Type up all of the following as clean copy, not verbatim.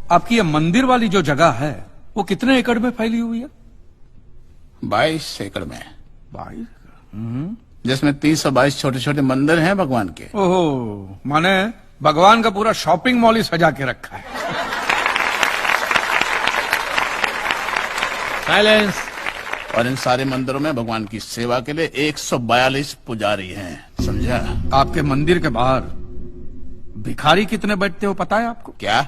आपकी ये मंदिर वाली जो जगह है वो कितने एकड़ में फैली हुई है? 22 एकड़ में, 22। जिसमें 322 छोटे छोटे मंदिर हैं भगवान के। ओहो, माने भगवान का पूरा शॉपिंग मॉल ही सजा के रखा है। साइलेंस। और इन सारे मंदिरों में भगवान की सेवा के लिए 142 पुजारी हैं, समझा? आपके मंदिर के बाहर भिखारी कितने बैठते हो पता है आपको? क्या?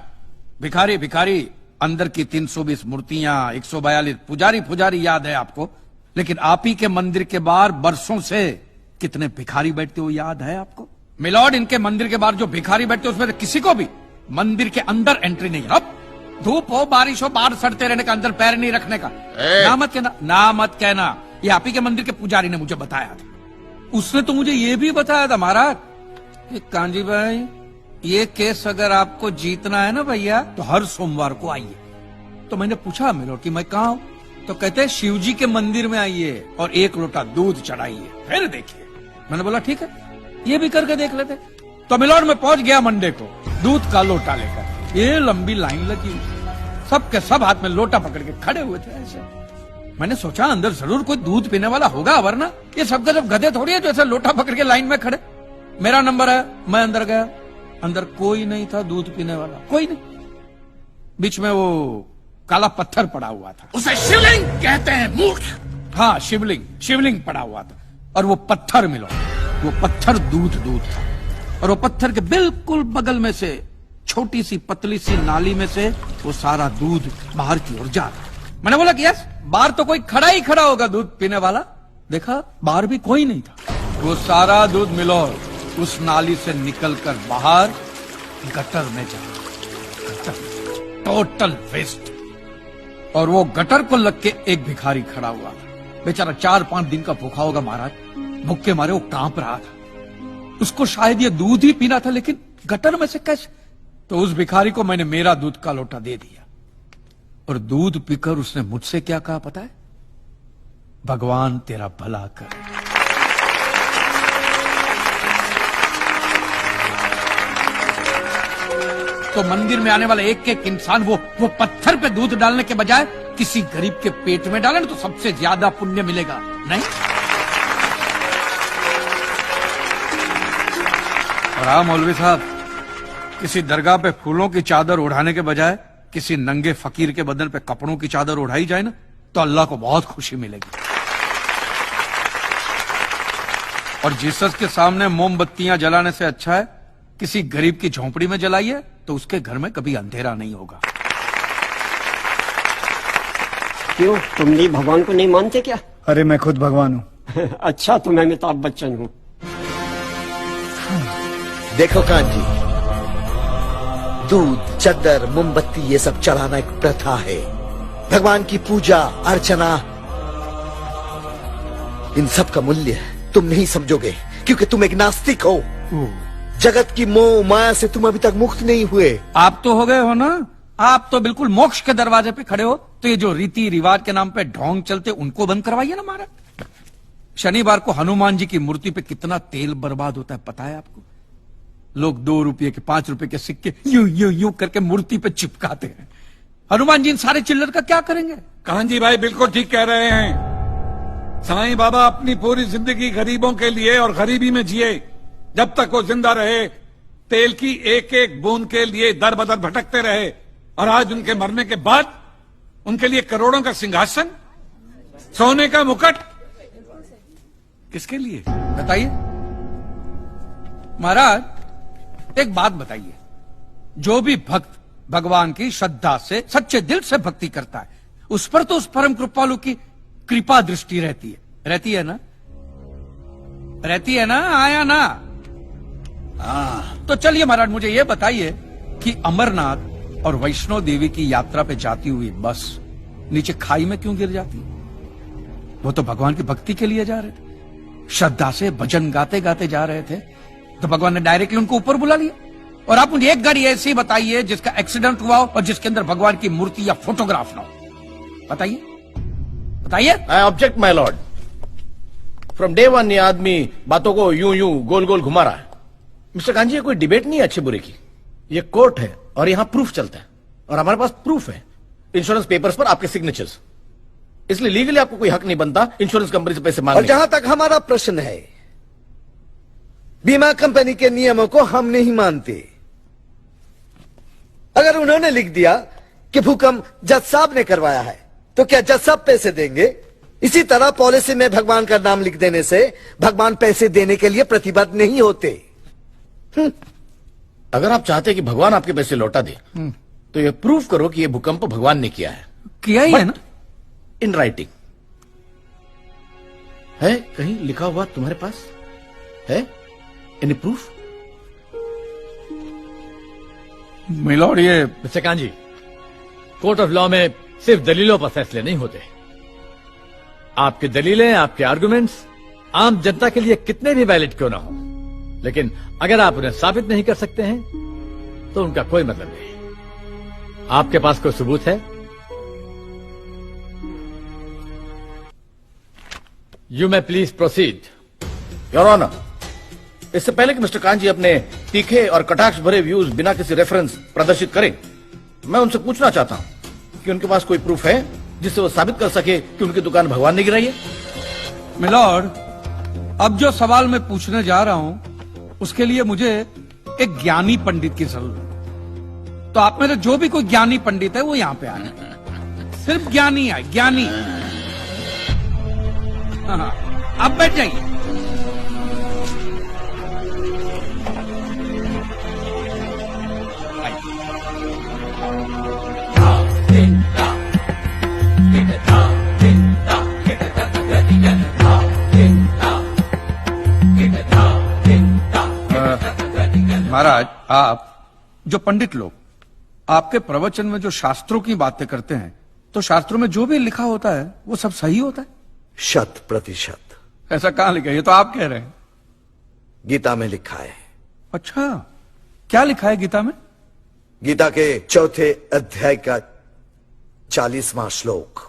भिखारी अंदर की 320 मूर्तियां, 142 पुजारी याद है आपको, लेकिन आप ही के मंदिर के बाहर बरसों से कितने भिखारी बैठते हो याद है आपको? मिलॉर्ड, इनके मंदिर के बाहर जो भिखारी बैठते हो उसमें किसी को भी मंदिर के अंदर एंट्री नहीं। अब धूप हो बारिश हो बाहर सड़ते रहने का, अंदर पैर नहीं रखने का। ना मत कहना, ये आप ही के मंदिर के पुजारी ने मुझे बताया था। उसने तो मुझे ये भी बताया था महाराज, कांजी भाई ये केस अगर आपको जीतना है ना भैया तो हर सोमवार को आइए। तो मैंने पूछा मिलॉर्ड कि मैं कहाँ हूं? तो कहते हैं शिव जी के मंदिर में आइए और 1 लोटा दूध चढ़ाइए, फिर देखिए। मैंने बोला ठीक है, ये भी करके देख लेते। तो मिलॉर्ड में पहुंच गया मंडे को दूध का लोटा लेकर। ये लंबी लाइन लगी, सबके सब हाथ में लोटा पकड़ के खड़े हुए थे ऐसे। मैंने सोचा अंदर जरूर कोई दूध पीने वाला होगा, वरना ये सबके सब गधे थोड़ी है जो ऐसे लोटा पकड़ के लाइन में खड़े। मेरा नंबर है, मैं अंदर गया, अंदर कोई नहीं था दूध पीने वाला, कोई नहीं। बीच में वो काला पत्थर पड़ा हुआ था, उसे शिवलिंग कहते हैं मूर्ख। हाँ शिवलिंग पड़ा हुआ था, और वो पत्थर मिलो, वो पत्थर दूध था, और वो पत्थर के बिल्कुल बगल में से छोटी सी पतली सी नाली में से वो सारा दूध बाहर की ओर जा रहा। मैंने बोला कि यस, बाहर तो कोई खड़ा होगा दूध पीने वाला। देखा बाहर भी कोई नहीं था। वो सारा दूध मिलो उस नाली से निकलकर बाहर गटर में जा रहा, टोटल वेस्ट। और वो गटर को लग के एक भिखारी खड़ा हुआ था, बेचारा 4-5 दिन का भूखा होगा महाराज, भूख के मारे वो कांप रहा था। उसको शायद ये दूध ही पीना था, लेकिन गटर में से कैसे? तो उस भिखारी को मैंने मेरा दूध का लोटा दे दिया, और दूध पीकर उसने मुझसे क्या कहा पता है? भगवान तेरा भला करे। तो मंदिर में आने वाला एक इंसान वो पत्थर पे दूध डालने के बजाय किसी गरीब के पेट में डाले ना तो सबसे ज्यादा पुण्य मिलेगा, नहीं? और हाँ मौलवी साहब, किसी दरगाह पे फूलों की चादर उड़ाने के बजाय किसी नंगे फकीर के बदन पे कपड़ों की चादर उड़ाई जाए ना तो अल्लाह को बहुत खुशी मिलेगी। और जीसस के सामने मोमबत्तियां जलाने से अच्छा है किसी गरीब की झोंपड़ी में जलाइए, तो उसके घर में कभी अंधेरा नहीं होगा। क्यों, तुम भी भगवान को नहीं मानते क्या? अरे मैं खुद भगवान हूँ। अच्छा, तो मैं अमिताभ बच्चन हूँ। देखो कांजी, दूध, चद्दर, मोमबत्ती ये सब चढ़ाना एक प्रथा है। भगवान की पूजा अर्चना, इन सब का मूल्य तुम नहीं समझोगे क्योंकि तुम एक नास्तिक हो। जगत की मोह माया से तुम अभी तक मुक्त नहीं हुए। आप तो हो गए हो ना, आप तो बिल्कुल मोक्ष के दरवाजे पे खड़े हो। तो ये जो रीति रिवाज के नाम पे ढोंग चलते उनको बंद करवाइए ना महाराज। शनिवार को हनुमान जी की मूर्ति पे कितना तेल बर्बाद होता है पता है आपको? लोग 2 रुपये के 5 रुपए के सिक्के यूं करके मूर्ति पे चिपकाते हैं। हनुमान जी इन सारे चिल्लर का क्या करेंगे? कांजी भाई बिल्कुल ठीक कह रहे हैं। साईं बाबा अपनी पूरी जिंदगी गरीबों के लिए और गरीबी में जिए। जब तक वो जिंदा रहे तेल की एक एक बूंद के लिए दर बदर भटकते रहे, और आज उनके मरने के बाद उनके लिए करोड़ों का सिंहासन, सोने का मुकुट, किसके लिए बताइए महाराज। एक बात बताइए, जो भी भक्त भगवान की श्रद्धा से सच्चे दिल से भक्ति करता है उस पर तो उस परम कृपालु की कृपा दृष्टि रहती है ना? रहती है ना? आया ना? तो चलिए महाराज मुझे ये बताइए कि अमरनाथ और वैष्णो देवी की यात्रा पे जाती हुई बस नीचे खाई में क्यों गिर जाती? वो तो भगवान की भक्ति के लिए जा रहे थे, श्रद्धा से भजन गाते गाते जा रहे थे, तो भगवान ने डायरेक्टली उनको ऊपर बुला लिया। और आप मुझे एक गाड़ी ऐसी बताइए जिसका एक्सीडेंट हुआ हो और जिसके अंदर भगवान की मूर्ति या फोटोग्राफ ना हो। बताइए। I object my Lord. From day one ये आदमी बातों को यूं गोल गोल घुमा रहा है। मिस्टर कांजी, ये कोई डिबेट नहीं है अच्छे बुरे की, ये कोर्ट है और यहां प्रूफ चलता है। और हमारे पास प्रूफ है, इंश्योरेंस पेपर्स पर आपके सिग्नेचर्स। इसलिए लीगली आपको कोई हक नहीं बनता इंश्योरेंस कंपनी से पैसे और मांगने जहां तक हमारा प्रश्न है, बीमा कंपनी के नियमों को हम नहीं मानते। अगर उन्होंने लिख दिया कि भूकंप जज साहब ने करवाया है, तो क्या जज साहब पैसे देंगे? इसी तरह पॉलिसी में भगवान का नाम लिख देने से भगवान पैसे देने के लिए प्रतिबद्ध नहीं होते। अगर आप चाहते हैं कि भगवान आपके पैसे लौटा दे, तो ये प्रूफ करो कि ये भूकंप भगवान ने किया है, किया ही है ना। In writing. है कहीं लिखा हुआ तुम्हारे पास? है एनी प्रूफ? मिलॉर्ड, ये mister kanji, court of law में सिर्फ दलीलों पर फैसले नहीं होते। आपकी दलीलें, आपके आर्गुमेंट्स आम जनता के लिए कितने भी वैलिड क्यों ना हो, लेकिन अगर आप उन्हें साबित नहीं कर सकते हैं तो उनका कोई मतलब नहीं। आपके पास कोई सबूत है? You may please proceed. Your honour, इससे पहले कि मिस्टर कांजी अपने तीखे और कटाक्ष भरे व्यूज बिना किसी रेफरेंस प्रदर्शित करें, मैं उनसे पूछना चाहता हूं कि उनके पास कोई प्रूफ है जिससे वो साबित कर सके कि उनकी दुकान भगवान ने गिराई है? मिलॉर्ड, अब जो सवाल मैं पूछने जा रहा हूं उसके लिए मुझे एक ज्ञानी पंडित की जरूरत है। तो आप में से जो भी कोई ज्ञानी पंडित है वो यहां पे आए। सिर्फ ज्ञानी है, ज्ञानी। हाँ, आप बैठ जाइए। महाराज, आप जो पंडित लोग आपके प्रवचन में जो शास्त्रों की बातें करते हैं, तो शास्त्रों में जो भी लिखा होता है वो सब सही होता है? 100%। ऐसा कहां लिखा है? ये तो आप कह रहे हैं। गीता में लिखा है। अच्छा, क्या लिखा है गीता में? गीता के 4थे अध्याय का 40वां श्लोक।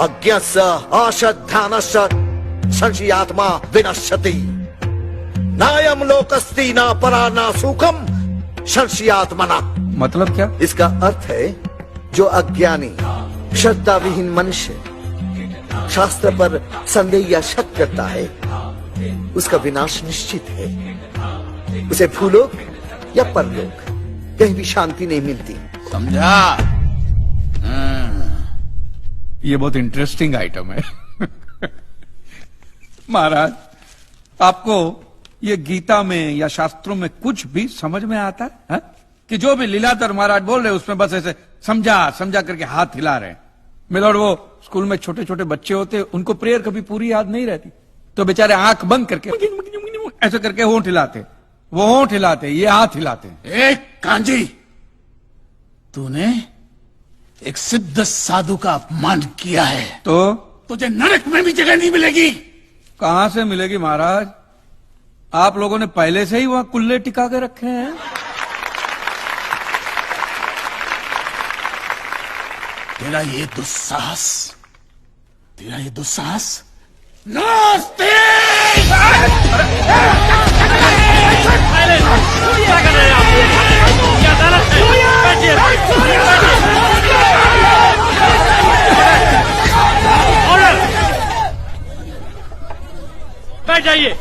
अज्ञस्य अश्रद्धानस्य संशयात्मा विनश्यति, नायम लोकस्ति ना परा ना सुखम संशयात्मना। मतलब क्या? इसका अर्थ है, जो अज्ञानी श्रद्धा विहीन मनुष्य शास्त्र पर संदेह या शक करता है, उसका विनाश निश्चित है। उसे भूलोक या परलोक कहीं भी शांति नहीं मिलती। समझा? ये बहुत इंटरेस्टिंग आइटम है। महाराज, आपको ये गीता में या शास्त्रों में कुछ भी समझ में आता है, हा? कि जो भी लीलाधर महाराज बोल रहे हैं उसमें बस ऐसे समझा समझा करके हाथ हिला रहे हैं। मिलॉर्ड, वो स्कूल में छोटे छोटे बच्चे होते, उनको प्रेयर कभी पूरी याद नहीं रहती, तो बेचारे आंख बंद करके ऐसे करके होंठ हिलाते, वो होंठ हिलाते, ये हाथ हिलाते। एक कांजी, तूने एक सिद्ध साधु का अपमान किया है, तो तुझे नरक में भी जगह नहीं मिलेगी। कहां से मिलेगी महाराज? आप लोगों ने पहले से ही वहां कुल्ले टिका के रखे हैं। तेरा ये दुस्साहस नास्तिक! बैठ जाइए।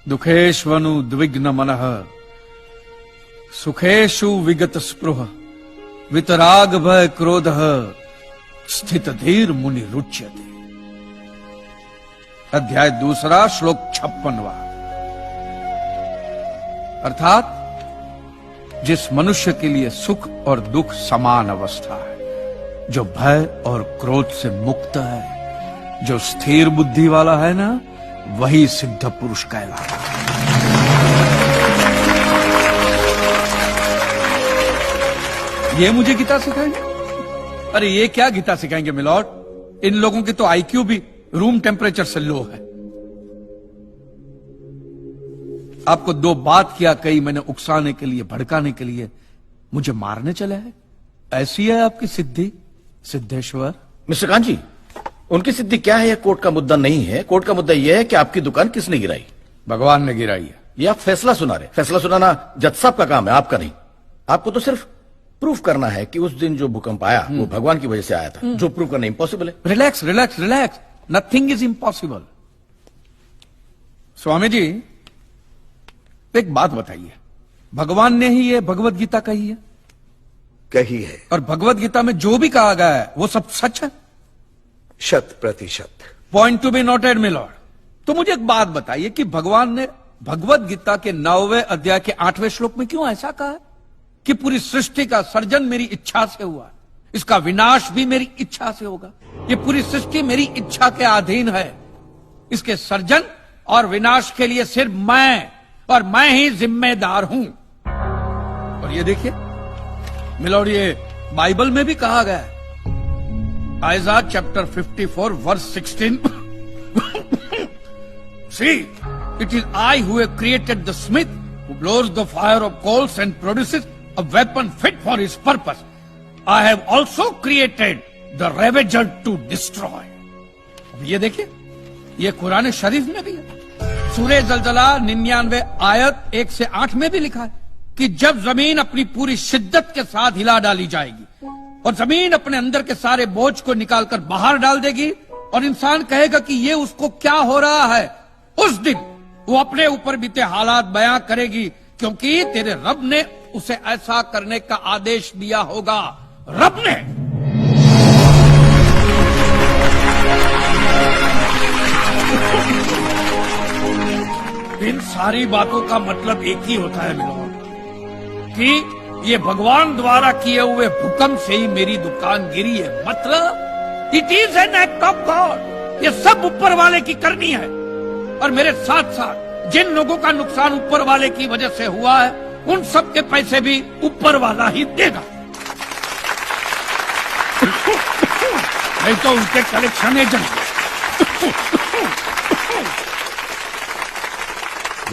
दुखेष्वनु द्विग्न मनः सुखेषु विगत स्पृह वितराग भय क्रोध स्थित धीर मुनि रुच्यते। अध्याय 2 श्लोक 56वां। अर्थात जिस मनुष्य के लिए सुख और दुख समान अवस्था है, जो भय और क्रोध से मुक्त है, जो स्थिर बुद्धि वाला है ना, वही सिद्ध पुरुष कहलाता है। ये मुझे गीता सिखाएंगे? अरे ये क्या गीता सिखाएंगे मिलॉर्ड? इन लोगों की तो आईक्यू भी रूम टेम्परेचर से लो है। आपको 2 बात किया कही मैंने उकसाने के लिए, भड़काने के लिए, मुझे मारने चले हैं। ऐसी है आपकी सिद्धि सिद्धेश्वर? मिस्टर कांजी, उनकी सिद्धि क्या है, यह कोर्ट का मुद्दा नहीं है। कोर्ट का मुद्दा यह है कि आपकी दुकान किसने गिराई। भगवान ने गिराई है। ये आप फैसला सुना रहे। फैसला सुनाना जज साहब का काम है, आपका नहीं। आपको तो सिर्फ प्रूफ करना है कि उस दिन जो भूकंप आया वो भगवान की वजह से आया था, जो प्रूव करना इम्पॉसिबल है। Relax relax relax, nothing is impossible. Swami ji, एक बात बताइए, भगवान ने ही ये भगवत गीता कही है? कही है, और भगवत गीता में जो भी कहा गया है वो सब सच है? 100%। Point to be noted milord. तो मुझे एक बात बताइए कि भगवान ने भगवत गीता के 9वें अध्याय के 8वें श्लोक में क्यों ऐसा कहा है कि पूरी सृष्टि का सर्जन मेरी इच्छा से हुआ, इसका विनाश भी मेरी इच्छा से होगा, ये पूरी सृष्टि मेरी इच्छा के अधीन है, इसके सर्जन और विनाश के लिए सिर्फ मैं और मैं ही जिम्मेदार हूं। और ये देखिए मिलॉर्ड, ये बाइबल में भी कहा गया है, Aiza chapter 54 verse 16। See, it is I who have created the smith who blows the fire of coals and produces a weapon fit for his purpose. I have also created the ravager to destroy. अब ये देखिए, ये कुरान शरीफ में भी है। सूरह जलजला 99 आयत 1 से 8 में भी लिखा है कि जब जमीन अपनी पूरी शिद्दत के साथ हिला डाली जाएगी और जमीन अपने अंदर के सारे बोझ को निकालकर बाहर डाल देगी और इंसान कहेगा कि ये उसको क्या हो रहा है, उस दिन वो अपने ऊपर बीते हालात बयां करेगी, क्योंकि तेरे रब ने उसे ऐसा करने का आदेश दिया होगा। रब ने। इन सारी बातों का मतलब एक ही होता है मिलॉर्ड, कि ये भगवान द्वारा किए हुए भूकंप से ही मेरी दुकान गिरी है। मतलब it is an act of God. ये सब ऊपर वाले की करनी है, और मेरे साथ साथ जिन लोगों का नुकसान ऊपर वाले की वजह से हुआ है, उन सब के पैसे भी ऊपर वाला ही देगा। नहीं तो उनके collection agent.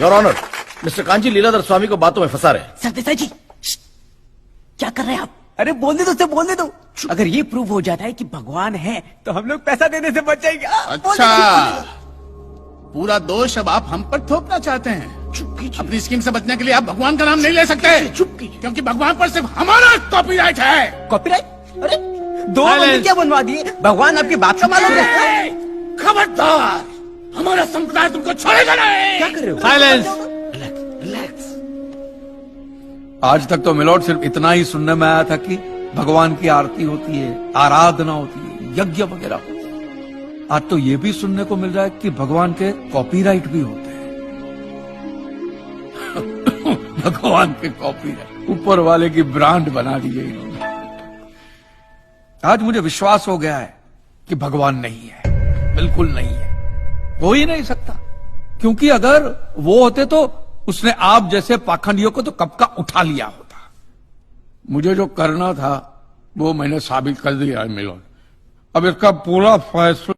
Your honour, mister Kanchi Leeladhar Swami को बातों में फंसा रहे हैं। सरदेसाई जी, क्या कर रहे हैं आप? अरे बोलने दो, बोलने दो। अगर ये प्रूव हो जाता है कि भगवान है तो हम लोग पैसा देने से बच जाएंगे। अच्छा, पूरा दोष अब आप हम पर थोपना चाहते हैं। अपनी स्कीम से बचने के लिए आप भगवान का नाम नहीं ले सकते, क्योंकि भगवान पर सिर्फ हमारा कॉपीराइट है। कॉपीराइट? अरे 2 मंदिर क्या बनवा दिए? भगवान आपकी बात का मालूम है? खबरदार, हमारा संप्रदाय तुमको छोड़ेगा नहीं। क्या कर रहे हो? साइलेंस। रिलैक्स। आज तक तो मिलॉर्ड सिर्फ इतना ही सुनने में आया था कि भगवान की आरती होती है, आराधना होती है, यज्ञ वगैरह होता है। आज तो ये भी सुनने को मिल रहा है कि भगवान के कॉपीराइट भी होते हैं। भगवान के कॉपीराइट ऊपर वाले की ब्रांड बना दी है इन्होंने। आज मुझे विश्वास हो गया है कि भगवान नहीं है, बिल्कुल नहीं है, हो ही नहीं सकता, क्योंकि अगर वो होते तो उसने आप जैसे पाखंडियों को तो कब का उठा लिया होता। मुझे जो करना था वो मैंने साबित कर दिया है मिलॉर्ड। अब इसका पूरा फैसला